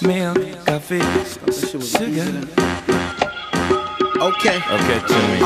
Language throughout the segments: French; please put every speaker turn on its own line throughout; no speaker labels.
milk, coffee, sugar.
Okay.
Okay, Timmy.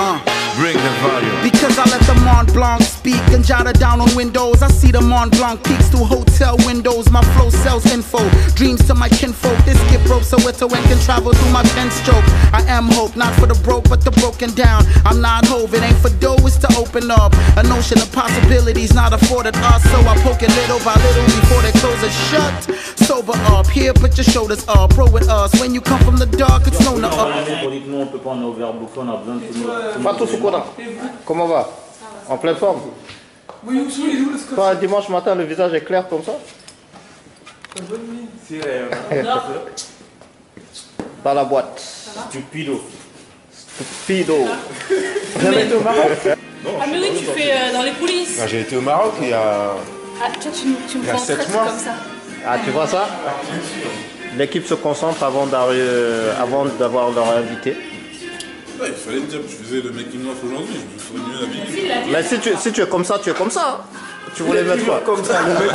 Bring the volume.
Because I let the Mont Blanc speak and jot it down on windows. I see the Mont Blanc peaks through hotel windows. My flow sells info, dreams to my kinfolk. This skip rope so it can travel through my pen stroke. I am hope, not for the broke but the broken down. I'm not Hove, it ain't for dough, it's to open up a notion of possibilities not afforded us. So I poke it little by little before they close it shut. Sober up, here put your shoulders up, roll with us. When you come from the dark, it's known to up.
Fatou Soukouna, comment va? En pleine forme? Toi, dimanche matin, le visage est clair comme ça? Dans la boîte.
Stupido.
Stupido.
Jamais été au Maroc? Ah mais oui, tu fais dans les coulisses.
J'ai été au Maroc il y a...
Ah, toi, tu me prends 7 mois comme ça.
Ah, tu vois ça? L'équipe se concentre avant d'avoir leur invité.
Ouais, il fallait me dire que je faisais le making of aujourd'hui, je me ferais mieux la vie.
Mais si tu es comme ça, tu es comme ça. Tu voulais mettre quoi? Comme ça, le mec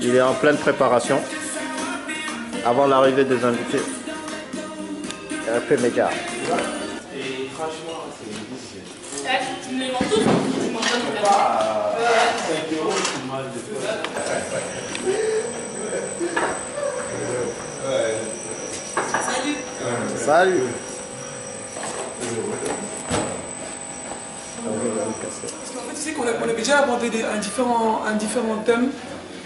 il est en pleine préparation avant l'arrivée des invités. Un peu méga.
Et franchement, c'est difficile.
Tu me les vends tous, tu manges pas
5 euros, c'est mal de faire.
Salut.
Salut.
Parce qu'en fait, tu sais qu'on avait déjà abordé un différent thème.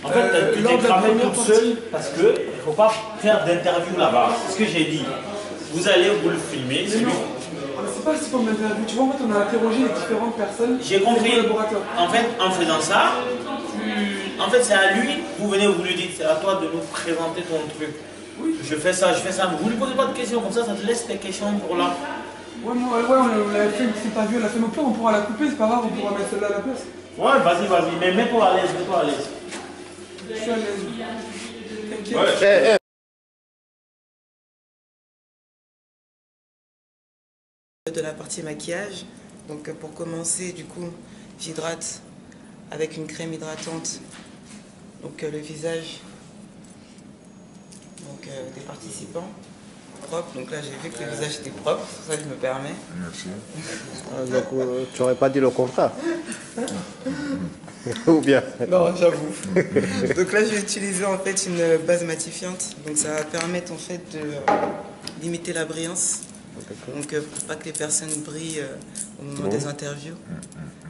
En fait, tu t'es cramé toute seule parce qu'il ne faut pas faire d'interview là-bas. C'est ce que j'ai dit. Vous allez vous le filmer.
C'est pas si comme l'interview. Tu vois, en fait, on a interrogé les différentes personnes.
J'ai compris. En fait, en faisant ça, en fait, c'est à lui. Vous venez, vous lui dites, c'est à toi de nous présenter ton truc. Oui. Je fais ça. Vous ne lui posez pas de questions. Comme ça te laisse tes questions pour là.
Ouais, on l'a fait une petite interview. Elle a fait nos plans. On pourra la couper. C'est pas grave. On pourra mettre celle-là à la place.
Ouais, vas-y. Mais mets-toi à l'aise.
Je suis à l'aise. T'inquiète.
Ouais.
De la partie maquillage, donc pour commencer, du coup, j'hydrate avec une crème hydratante donc le visage donc, des participants propre. Donc là, j'ai vu que le visage était propre, c'est pour ça que je me permets.
Merci.
Donc, tu n'aurais pas dit le contraire. Ou bien?
Non, j'avoue. Donc là, je vais utiliser en fait une base matifiante, donc ça va permettre en fait de limiter la brillance. Donc pour pas que les personnes brillent au moment des interviews.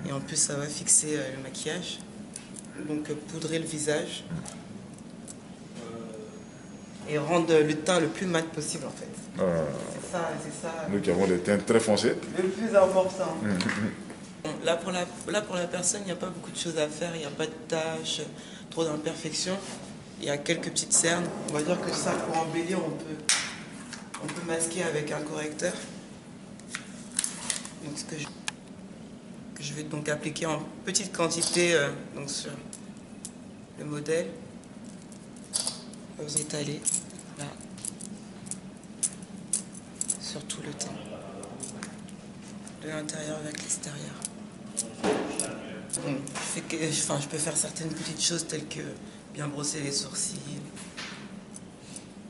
Et en plus ça va fixer le maquillage. Donc poudrer le visage. Et rendre le teint le plus mat possible en fait. C'est ça.
Nous qui avons des teints très foncés.
Le plus important. Là pour la personne, il n'y a pas beaucoup de choses à faire. Il n'y a pas de taches, trop d'imperfections. Il y a quelques petites cernes. On va dire que ça, pour embellir, on peut masquer avec un correcteur. Donc ce que je vais donc appliquer en petite quantité donc sur le modèle. Vous étaler là sur tout le teint, de l'intérieur vers l'extérieur. Je peux faire certaines petites choses telles que bien brosser les sourcils.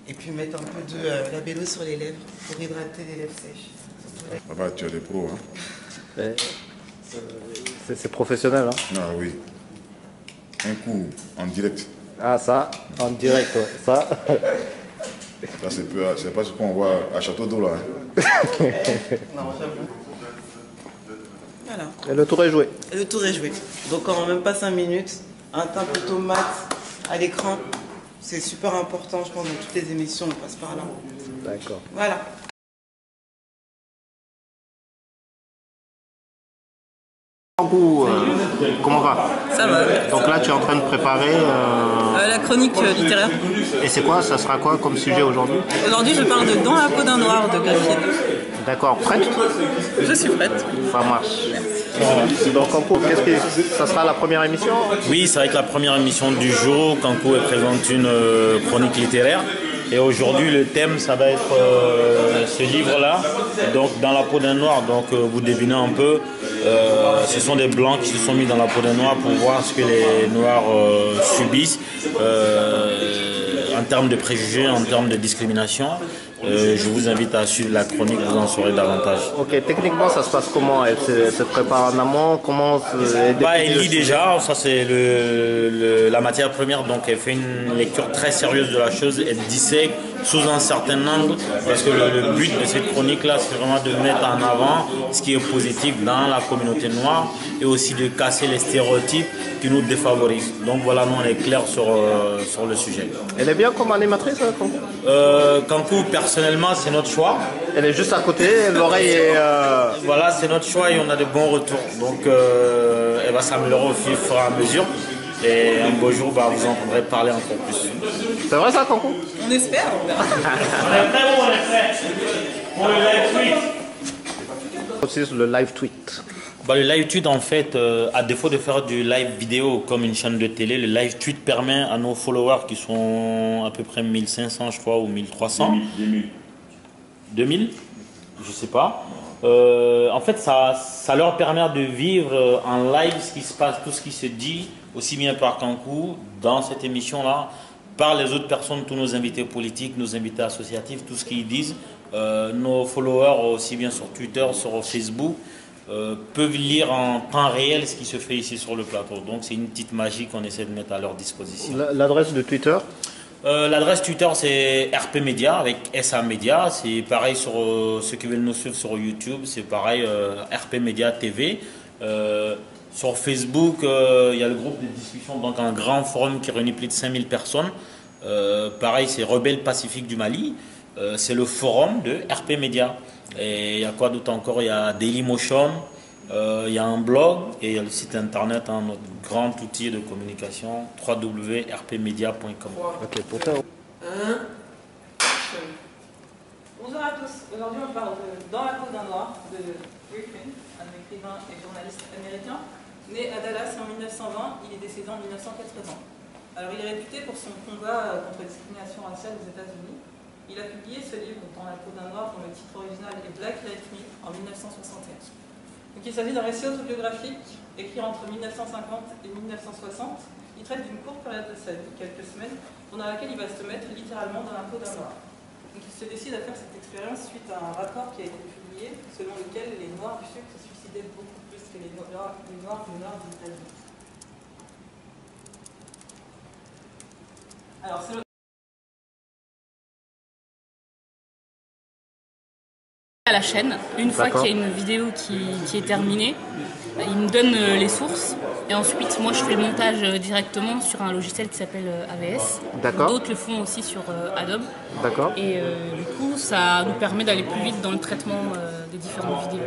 Et puis mettre un peu de labello sur les lèvres pour hydrater les lèvres sèches.
Ah bah, tu as des pros, hein.
C'est professionnel, hein?
Ah oui. Un coup en direct.
Ah ça, en direct, ouais. Ça.
Ça c'est pas ce qu'on voit à Château d'eau là. Hein.
Non, j'avoue. Voilà.
Et le tour est joué.
Et le tour est joué. Donc en même pas 5 minutes, un teint plutôt mat à l'écran. C'est super important, je pense, dans toutes les émissions, on passe par là.
D'accord.
Voilà.
Comment va?
Ça va.
Donc là, tu es en train de préparer...
La chronique littéraire.
Et c'est quoi? Ça sera quoi comme sujet aujourd'hui?
Aujourd'hui, je parle de Dans la peau d'un noir de Graphine.
D'accord. Prête?
Je suis prête.
Ça marche. Donc Kanko, ça sera la première émission?
Oui, ça va être la première émission du jour. Kanko présente une chronique littéraire. Et aujourd'hui, le thème, ça va être ce livre-là, donc Dans la peau d'un noir. Donc vous devinez un peu, ce sont des blancs qui se sont mis dans la peau d'un noir pour voir ce que les noirs subissent. en termes de préjugés, en termes de discrimination. Je vous invite à suivre la chronique, vous en saurez davantage.
Ok, techniquement ça se passe comment? Elle se prépare en amont?
Elle lit déjà, ça c'est la matière première, donc elle fait une lecture très sérieuse de la chose, elle dissèque sous un certain angle, parce que le but de cette chronique-là, c'est vraiment de mettre en avant ce qui est positif dans la communauté noire et aussi de casser les stéréotypes qui nous défavorisent. Donc voilà, nous on est clair sur le sujet.
Elle est bien comme animatrice, Kankou?
Kankou, personnellement, c'est notre choix.
Elle est juste à côté, l'oreille est...
Voilà, c'est notre choix et on a de bons retours. Donc elle va s'améliorer au fur et à mesure. Et un beau jour, vous entendrez parler encore plus.
C'est vrai ça, Kankou?
On espère.
On est très bon, on est prêt pour le live tweet.
C'est le live tweet.
Le live tweet, en fait, à défaut de faire du live vidéo comme une chaîne de télé, le live tweet permet à nos followers qui sont à peu près 1500, je crois, ou 1300. 2000, je sais pas. En fait, ça leur permet de vivre en live ce qui se passe, tout ce qui se dit, aussi bien par Kankou, dans cette émission-là, par les autres personnes, tous nos invités politiques, nos invités associatifs, tout ce qu'ils disent. Nos followers, aussi bien sur Twitter, sur Facebook, peuvent lire en temps réel ce qui se fait ici sur le plateau. Donc c'est une petite magie qu'on essaie de mettre à leur disposition.
L'adresse de Twitter?
L'adresse Twitter c'est RP Media avec SA Media. C'est pareil sur ceux qui veulent nous suivre sur YouTube, c'est pareil RP Media TV. Sur Facebook, il y a le groupe de discussion, donc un grand forum qui réunit plus de 5000 personnes. Pareil, c'est Rebelles Pacifique du Mali. C'est le forum de RP Media. Et il y a quoi d'autre encore? Il y a Dailymotion, il y a un blog et il y a le site internet, notre grand outil de communication, www.rpmedia.com.
Ok, pour toi.
Bonjour à tous. Aujourd'hui, on parle de Dans la peau d'un noir de Griffin, un écrivain et journaliste américain. Né à Dallas en 1920, il est décédé en 1980. Alors, il est réputé pour son combat contre la discrimination raciale aux États-Unis. Il a publié ce livre, Dans la peau d'un noir, dont le titre original est Black Like Me, en 1961. Donc, il s'agit d'un récit autobiographique écrit entre 1950 et 1960. Il traite d'une courte période de sa vie, quelques semaines, pendant laquelle il va se mettre littéralement dans la peau d'un noir. Donc, il se décide à faire cette expérience suite à un rapport qui a été publié, selon lequel les Noirs du Sud se suicidaient beaucoup plus que les Noirs du Nord des États-Unis. Alors, c'est
à la chaîne, une fois qu'il y a une vidéo qui est terminée, il me donne les sources et ensuite moi je fais le montage directement sur un logiciel qui s'appelle AVS. D'autres le font aussi sur Adobe. Et du coup ça nous permet d'aller plus vite dans le traitement des différentes vidéos.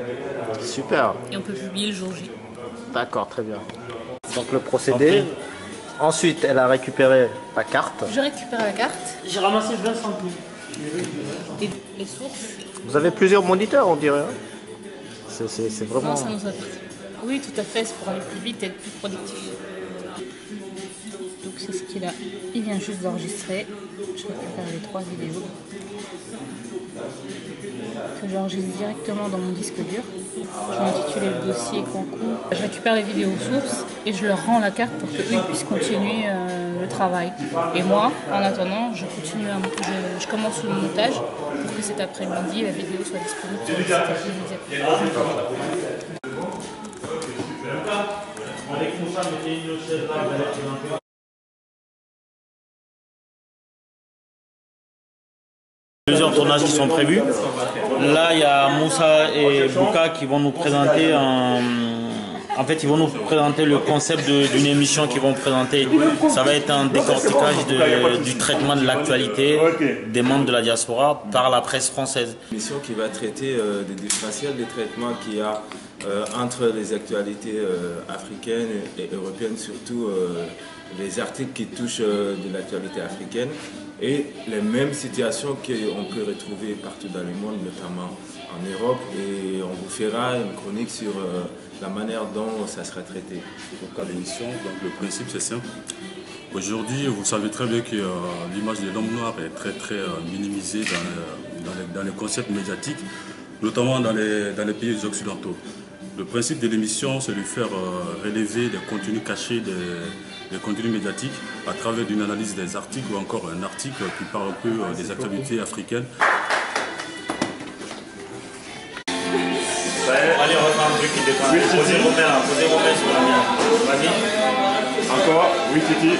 Super.
Et on peut publier le jour J.
D'accord, très bien. Donc le procédé. Ensuite elle a récupéré la carte.
Je récupère la carte.
J'ai ramassé 20 centimes.
Et les sources.
Vous avez plusieurs moniteurs, on dirait. C'est vraiment...
Non, ça nous a... Oui, tout à fait, c'est pour aller plus vite et être plus productif. Donc c'est ce qu'il a. Il vient juste d'enregistrer. Je récupère les 3 vidéos que j'enregistre directement dans mon disque dur. Je vais intituler le dossier Kankou. Je récupère les vidéos sources et je leur rends la carte pour qu'eux puissent continuer le travail. Et moi, en attendant, je commence le montage pour que cet après-midi, la vidéo soit disponible sur le site immédiatement.
Plusieurs tournages qui sont prévus. Là, il y a Moussa et Bouka qui vont nous présenter En fait, ils vont nous présenter le concept d'une émission qu'ils vont présenter. Ça va être un décortiquage du traitement de l'actualité des membres de la diaspora par la presse française.
Une émission qui va traiter des différentiels des traitements qu'il y a entre les actualités africaines et européennes, surtout les articles qui touchent de l'actualité africaine et les mêmes situations qu'on peut retrouver partout dans le monde, notamment en Europe. Et on vous fera une chronique sur la manière dont ça sera traité.
Donc à l'émission, le principe c'est simple. Aujourd'hui, vous savez très bien que l'image de l'homme noir est très minimisée dans les concepts médiatiques, notamment dans les pays occidentaux. Le principe de l'émission, c'est de faire relever les contenus cachés des les contenus médiatiques à travers une analyse des articles ou encore un article qui parle un peu des actualités africaines.
Allez, reprends un truc qui dépend. Posez vos mains sur la mienne. Vas-y.
Encore, oui, Titi.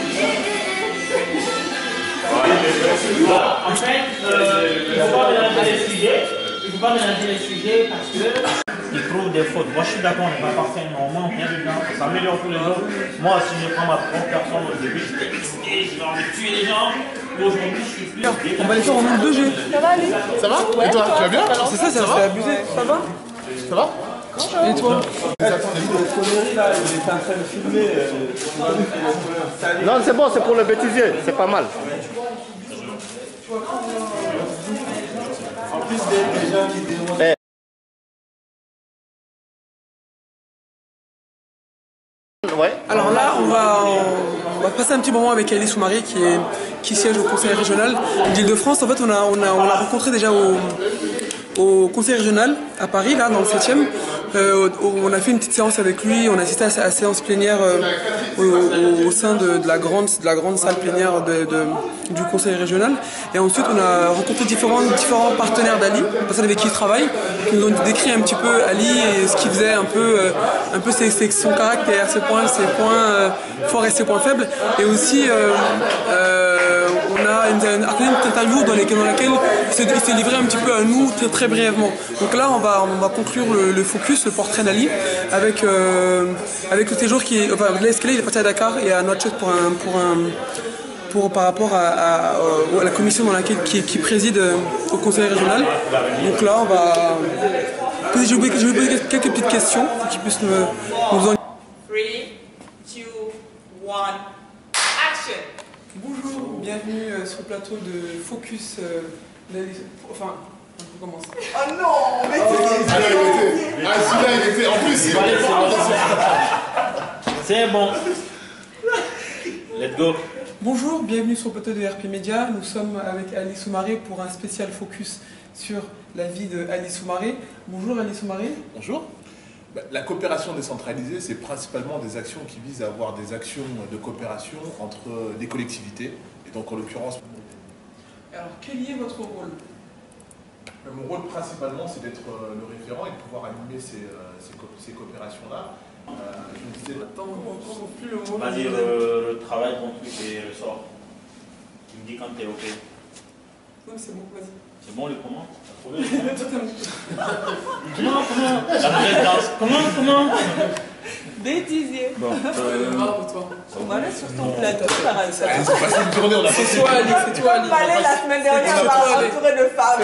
En fait, il ne faut pas mélanger les sujets. Il ne faut pas mélanger les sujets parce qu'ils trouvent des fautes. Moi, je suis d'accord, on n'est pas parfait, mais au moins, on vient dedans. On s'améliore tous les jours. Moi, si je prends ma propre personne au début, j'étais excité, j'ai envie de tuer les gens. Aujourd'hui, je suis plus.
On va les faire en nombre 2G.
Ça va, Ali?
Ça va? Et toi, tu vas bien?
C'est ça, ça va abusé. Ça va?
Ça va?
Et toi?
Non, c'est bon, c'est pour le bêtisier, c'est pas mal.
En plus des gens qui démontrent.
Ouais.
Alors là, on va passer un petit moment avec Ali Soumaré qui siège au conseil régional d'Île-de-France. En fait, on l'a rencontré déjà au conseil régional à Paris, là, dans le 7e. On a fait une petite séance avec lui, on a assisté à la séance plénière au sein de la grande salle plénière du conseil régional. Et ensuite, on a rencontré différents partenaires d'Ali, personnes avec qui il travaille, qui nous ont décrit un petit peu Ali et ce qu'il faisait, un peu son caractère, ses points forts et ses points faibles. Et aussi, on a une interview dans laquelle il s'est livré un petit peu à nous très brièvement. Donc là, on va conclure le focus, le portrait d'Ali, avec le séjour avec l'escalier, il est parti à Dakar et à Nouakchott par rapport à la commission dans laquelle qui préside au conseil régional. Donc là, je vais poser quelques petites questions pour qu'ils puissent nous en...
3, 2, 1, action!
Bonjour, bienvenue sur le plateau de Focus. Enfin, on commence.
Oh non, mais celui-là, il était. En plus,
c'est bon. Let's go.
Bonjour, bienvenue sur le plateau de RP Média. Nous sommes avec Ali Soumaré pour un spécial focus sur la vie de Ali Soumaré. Bonjour Ali Soumaré.
Bonjour. La coopération décentralisée, c'est principalement des actions qui visent à avoir des actions de coopération entre des collectivités. Et donc, en l'occurrence...
Alors, quel est votre rôle?
Mon rôle, principalement, c'est d'être le référent et de pouvoir animer ces coopérations-là. Je me disais...
Attends, on comprend plus le mot.
Vas-y, le travail, ton truc et le sort. Tu me dis quand t'es OK.
Non, c'est bon, vas-y.
C'est bon, le comment? Comment?
Bêtisier.
Bon.
On va aller sur ton plateau, pareil.
C'est passé une journée, on a
C'est toi, Ali, c'est toi, Ali.
On allait la semaine dernière, on va entourer de femmes.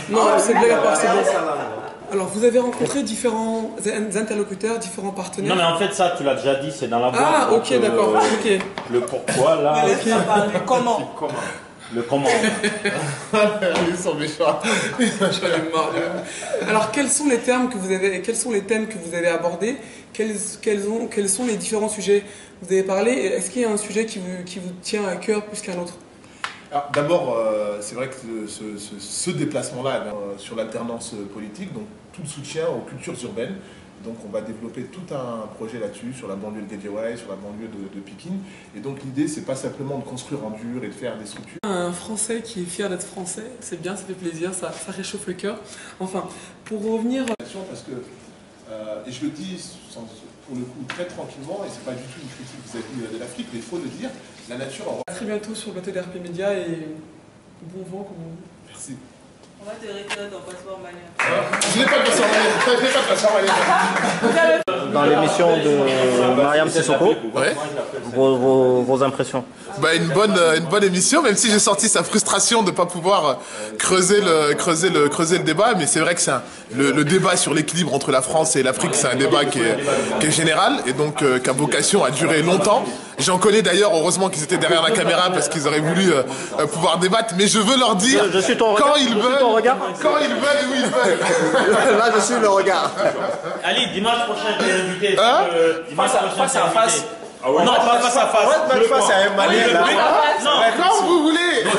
Non, c'est blague à part, c'est bon. Alors, vous avez rencontré différents interlocuteurs, différents partenaires.
Non, mais en fait, ça, tu l'as déjà dit, c'est dans la boîte.
Ah, ok, d'accord. Ok.
Le pourquoi, là.
Comment?
Le comment.
Ils sont méchants.
J'en ai marre. Alors, quels sont les thèmes que vous avez abordés? Quels sont les différents sujets que vous avez parlé? Est-ce qu'il y a un sujet qui vous tient à cœur plus qu'un autre?
D'abord, c'est vrai que ce déplacement-là sur l'alternance politique, donc tout le soutien aux cultures urbaines. Donc on va développer tout un projet là-dessus, sur la banlieue de Guédiawaye, sur la banlieue de Pikine. Et donc l'idée, c'est pas simplement de construire en dur et de faire des structures.
Un Français qui est fier d'être Français, c'est bien, ça fait plaisir, ça réchauffe le cœur. Enfin, pour revenir...
Parce que, et je le dis pour le coup très tranquillement, et c'est pas du tout une critique vis-à-vis de l'Afrique, mais il faut le dire, la nature...
À très bientôt sur le plateau d'RP Média et bon vent comme on dit.
Merci.
On va te récupérer ton passeport malien.
Je n'ai pas de passeport malien.
Dans l'émission de Mariam Sissoko,
ouais.
vos impressions?
Une bonne émission, même si j'ai senti sa frustration de ne pas pouvoir creuser le débat, mais c'est vrai que le débat sur l'équilibre entre la France et l'Afrique, c'est un débat qui est général et donc qui a vocation à durer longtemps. J'en connais d'ailleurs, heureusement qu'ils étaient derrière la caméra parce qu'ils auraient voulu pouvoir débattre, mais je veux leur dire quand ils veulent et où ils veulent.
Là, je suis le regard.
Ali, dimanche prochain, tu es invité.
Face à face.
Ah ouais. Non, pas face à face.
Ouais, face à un Malien.
Quand vous voulez.
Non,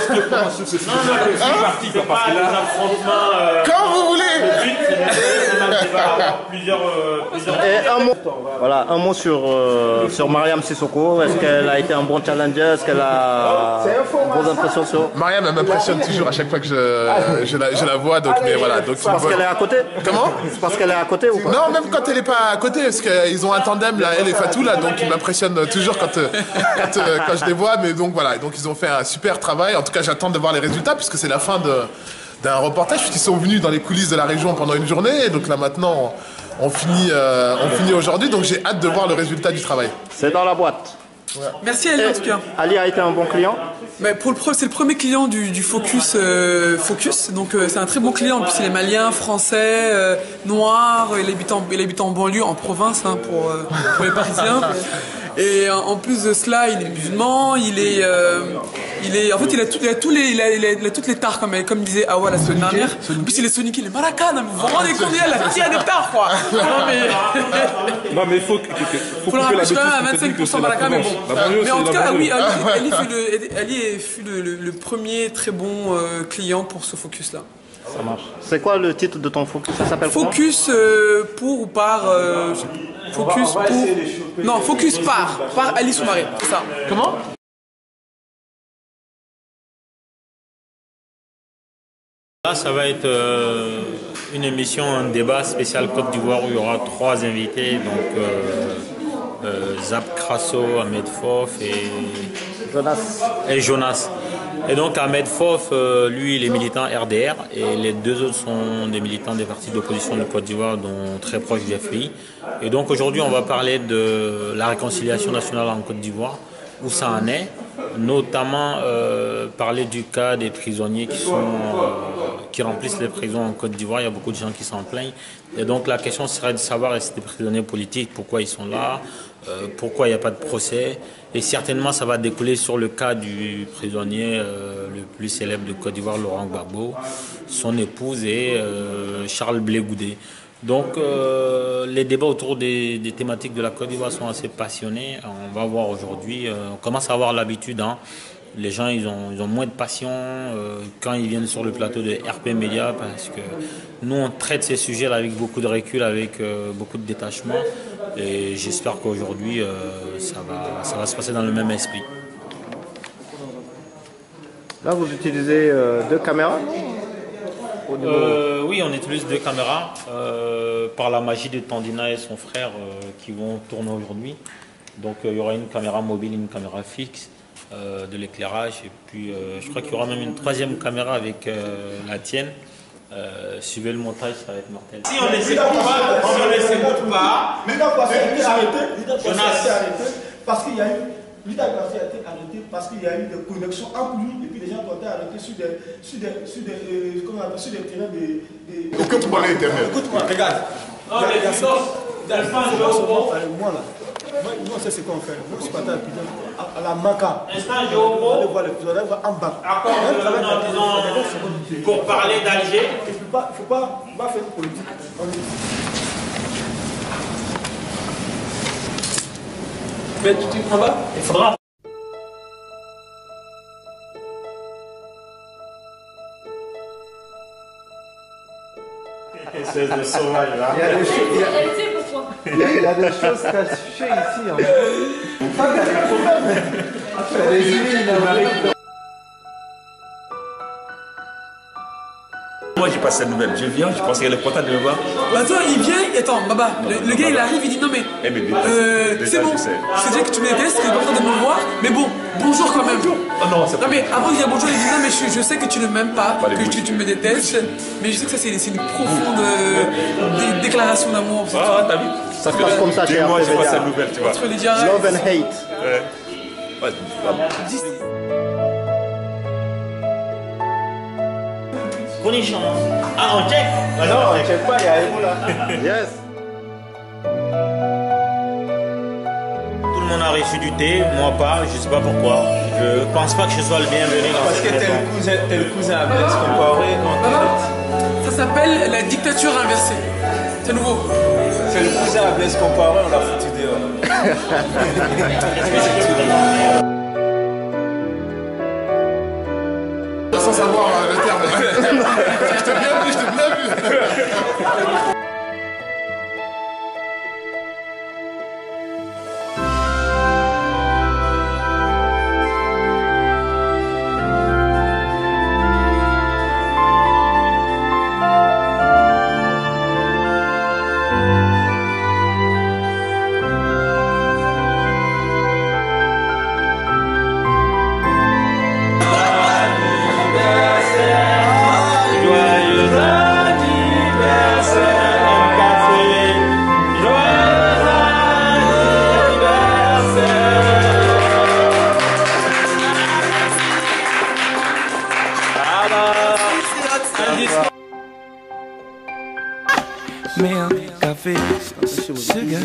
c'est parti. Pas les affrontements.
Quand vous voulez.
Le but, c'est de
Et un mot, voilà, un mot sur Mariam Sissoko. Est-ce qu'elle a été un bon challenger? Est-ce qu'elle a vos impressions sur...
Mariam, elle m'impressionne toujours à chaque fois que je la vois. Donc, mais voilà, donc,
parce qu'elle est à côté?
Comment?
C'est parce qu'elle est à côté ou pas?
Non, même quand elle n'est pas à côté, parce qu'ils ont un tandem, là, elle et Fatou, là, donc ils m'impressionnent toujours quand je les vois. Mais donc voilà, donc ils ont fait un super travail. En tout cas, j'attends de voir les résultats puisque c'est la fin d'un reportage, puisqu'ils sont venus dans les coulisses de la région pendant une journée. Et donc là maintenant, on finit aujourd'hui. Donc j'ai hâte de voir le résultat du travail.
C'est dans la boîte.
Ouais. Merci Ali en tout cas.
Ali a été un bon client.
Mais c'est le premier client du Focus. Donc c'est un très bon client. En plus il est malien, français, noir. Il habite en banlieue, en province hein, pour les Parisiens. Et en plus de cela, il est musulman. En fait, il a toutes les tares comme disait Awa la semaine dernière. En plus il est sonique, il est maraca. Vous vous rendez compte, il a des tares quoi.
Non mais il faut
le rapprocher quand même à 25% maraca, mais bon. Mais en tout cas, oui, Ali fut le premier très bon client pour ce focus là.
Ça marche. C'est quoi le titre de ton focus? Ça s'appelle
Focus pour ou par Focus pour... Non, Focus par Ali Soumaré, c'est ça.
Comment?
Là, ça va être une émission, un débat spécial Côte d'Ivoire où il y aura 3 invités, donc Zap Crasso, Ahmed Fof et Jonas. Et donc Ahmed Fof, lui, il est militant RDR et les 2 autres sont des militants des partis d'opposition de Côte d'Ivoire, dont très proches du FPI. Et donc aujourd'hui, on va parler de la réconciliation nationale en Côte d'Ivoire, où ça en est, notamment parler du cas des prisonniers qui remplissent les prisons en Côte d'Ivoire. Il y a beaucoup de gens qui s'en plaignent. Et donc la question serait de savoir est-ce que des prisonniers politiques, pourquoi ils sont là, pourquoi il n'y a pas de procès. Et certainement ça va découler sur le cas du prisonnier le plus célèbre de Côte d'Ivoire, Laurent Gbagbo, son épouse et Charles Blé Goudé. Donc les débats autour des thématiques de la Côte d'Ivoire sont assez passionnés. On va voir aujourd'hui, on commence à avoir l'habitude, hein. Les gens ils ont moins de passion quand ils viennent sur le plateau de RP Média, parce que nous on traite ces sujets-là avec beaucoup de recul, avec beaucoup de détachement, et j'espère qu'aujourd'hui ça va se passer dans le même esprit.
Là vous utilisez 2 caméras?
Oui, on utilise 2 caméras par la magie de Tandina et son frère qui vont tourner aujourd'hui. Donc il y aura une caméra mobile, une caméra fixe, de l'éclairage, et puis je crois qu'il y aura même une 3e caméra avec la tienne. Suivez le montage, ça va être mortel. Si on ne s'écoute pas,
parce qu'il y a eu... L'État a été arrêté parce qu'il y a eu des connexions entre lui et puis les gens ont été arrêtés sur des terrains de...
Aucun pouvoir éternel.
Écoute-moi, regarde.
Non, mais
moi, c'est ce qu'on fait. Moi, je suis parti à la Maca.
On
va voir les prisonniers en bas.
Pour parler d'Alger.
Il ne faut pas faire de politique.
Mais tu prends pas?
Il faudra.
C'est le sauvage là.
Il y a des choses cachées ici. En fait.
Moi j'ai pas cette nouvelle, je viens, je pense qu'il est content de me voir.
Attends, il vient, attends, Baba, le gars il arrive, il dit non mais c'est bon, c'est déjà que tu me détestes, tu es pas en train de me voir, mais bon, bonjour quand même.
Oh non, c'est
non mais avant de dire bonjour, il dit non mais je sais que tu ne m'aimes pas, que tu me détestes, mais je sais que ça c'est une profonde déclaration d'amour.
Ah, t'as vu?
Ça se passe comme ça chez
moi j'ai pas cette nouvelle, tu vois.
Love and hate.
Ouais.
Connexion. Ah, on check?
Non, on check pas, il y a Ebola.
Yes.
Tout le monde a reçu du thé, moi pas, je sais pas pourquoi. Je pense pas que je sois le bienvenu dans
parce
cette
que t'es le cousin à Blaise Compaoré.
Ça s'appelle la dictature inversée. C'est nouveau.
C'est le cousin à Blaise Compaoré, on l'a foutu dehors.
Sans savoir le terme. Je t'ai bien vu.
café, sugar.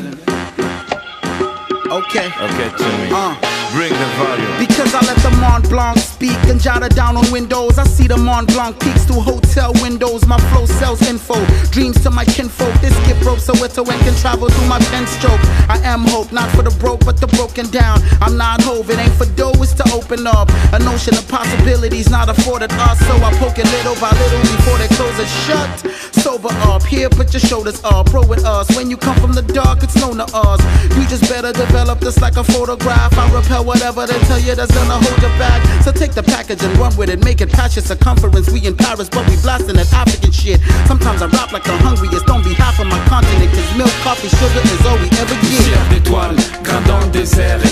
Okay.
Okay, Timmy. Bring the volume.
Because I let the Mont Blanc speak and jot it down on windows. I see the Mont Blanc peaks through hotel windows. My flow sells info, dreams to my kinfolk. This skip rope so it and can travel through my pen stroke. I am hope, not for the broke but the broken down. I'm not Hove, it ain't for dough, it's to open up a notion of possibilities not afforded us. So I poke it little by little before they close it shut. Sober up, here put your shoulders up, roll with us. When you come from the dark, it's known to us. You just better develop this like a photograph. I repel whatever they tell you that's gonna hold you back. So take the package and run with it, make it past your circumference. We in Paris, but we blasting that African shit. Sometimes I rap like the hungriest on behalf of my continent, cause milk, coffee, sugar is all we ever get.
Chef d'étoiles, grain dans le désert.